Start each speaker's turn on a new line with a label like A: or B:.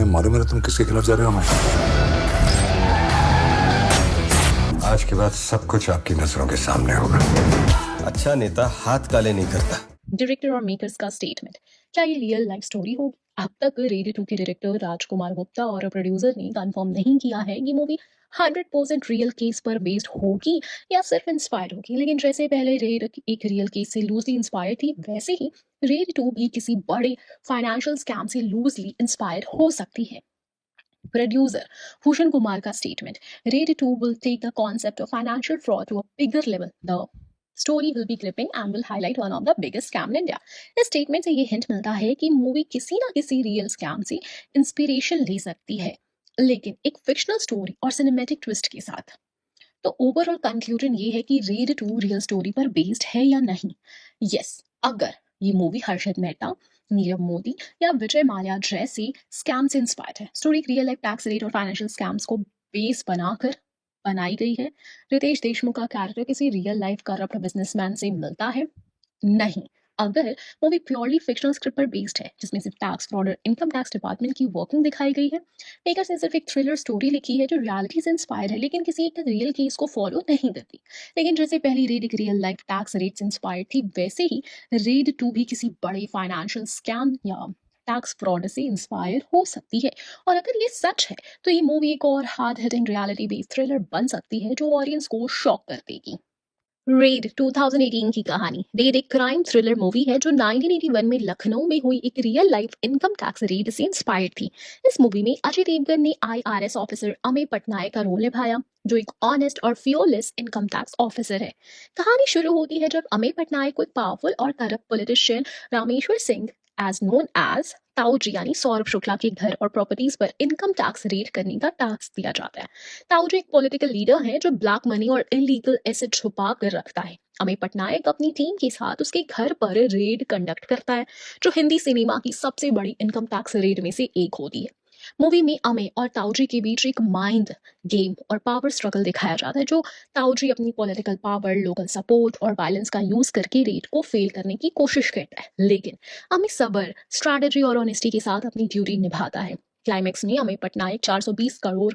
A: मालूम है ना तुम किसके खिलाफ जा रहे हो? मैं आज के बाद सब कुछ आपकी नजरों के सामने होगा।
B: अच्छा नेता हाथ काले नहीं करता।
C: डायरेक्टर और मेकर्स का स्टेटमेंट। क्या ये रियल लाइफ स्टोरी होगी? अब तक रेडी 2 के डायरेक्टर राजकुमार गुप्ता और प्रोड्यूसर ने कंफर्म नहीं किया है कि मूवी 100% रियल केस पर बेस्ड होगी या सिर्फ इंस्पायर्ड होगी। लेकिन जैसे पहले रेड एक रियल केस से लूजली इंस्पायर्ड थी, वैसे ही रेड 2 भी किसी बड़े फाइनेंशियल स्कैम से लूजली इंस्पायर्ड हो सकती है। प्रोड्यूसर भूषण कुमार का statement. Red 2 will take the concept of financial fraud to a bigger level. The story will be gripping and will highlight one of the biggest scam in India. इस statement से ये hint मिलता है कि movie किसी ना किसी real scam से इंस्पिरेशन ले सकती है, लेकिन एक फिक्शनल स्टोरी और सिनेमैटिक ट्विस्ट के साथ। तो ओवरऑल कंक्लूजन ये है कि रेड 2 रियल स्टोरी पर बेस्ड है या नहीं। यस, अगर ये मूवी हर्षद मेहता, नीरव मोदी या विजय माल्या जैसे स्कैम से इंस्पायर्ड है। Story real life tax rate और फाइनेंशियल स्कैम्स को बेस बनाकर बनाई गई है। रितेश देशमुख का कैरेक्टर किसी रियल लाइफ करप्ट बिजनेसमैन से मिलता है? नहीं। अगर मूवी प्योरली फिक्शनल स्क्रिप्ट पर बेस्ड है, जिसमें सिर्फ टैक्स फ्रॉड और इनकम टैक्स डिपार्टमेंट की वर्किंग दिखाई गई है, मेकर्स ने सिर्फ एक थ्रिलर स्टोरी लिखी है जो रियलिटी से इंस्पायर है, लेकिन किसी एक रियल केस को फॉलो नहीं करती। लेकिन जैसे पहली रेड एक रियल लाइफ टैक्स रेट से इंस्पायर्ड थी, वैसे ही रेड 2 भी किसी बड़े फाइनेंशियल स्कैम या टैक्स फ्रॉड से इंस्पायर हो सकती है। और अगर ये सच है, तो ये मूवी एक और hard hitting reality based thriller बन सकती है जो ऑडियंस को शॉक कर देगी। रेड 2018 की कहानी। रेड एक क्राइम थ्रिलर मूवी है जो 1981 में लखनऊ में हुई एक real life income tax raid से इंस्पायर्ड थी। इस मूवी में अजय देवगन ने आईआरएस ऑफिसर अमेय पटनायक का रोल निभाया, जो एक ऑनेस्ट और फियरलेस इनकम टैक्स ऑफिसर है। कहानी शुरू होती है जब अमेय पटनायक को एक पावरफुल और corrupt politician Rameshwar Singh as known as Tauji यानी सौरभ शुक्ला के घर और प्रॉपर्टीज पर इनकम टैक्स रेड करने का टास्क दिया जाता है। ताऊजी एक पॉलिटिकल लीडर है जो ब्लैक मनी और इलीगल एसेट छुपा कर रखता है। अमेय पटनायक अपनी टीम के साथ उसके घर पर रेड कंडक्ट करता है, जो हिंदी सिनेमा की सबसे बड़ी इनकम टैक्स रेड में से एक होती है। मूवी में अमेय और ताऊजी के बीच एक माइंड गेम और पावर स्ट्रगल दिखाया जाता है, जो ताऊजी अपनी पॉलिटिकल पावर, लोकल सपोर्ट और वायलेंस का यूज करके रेड को फेल करने की कोशिश करता है। लेकिन अमेय सब्र, स्ट्रैटेजी और ऑनेस्टी के साथ अपनी ड्यूटी निभाता है। क्लाइमैक्स में अमेय पटनायक 420 करोड़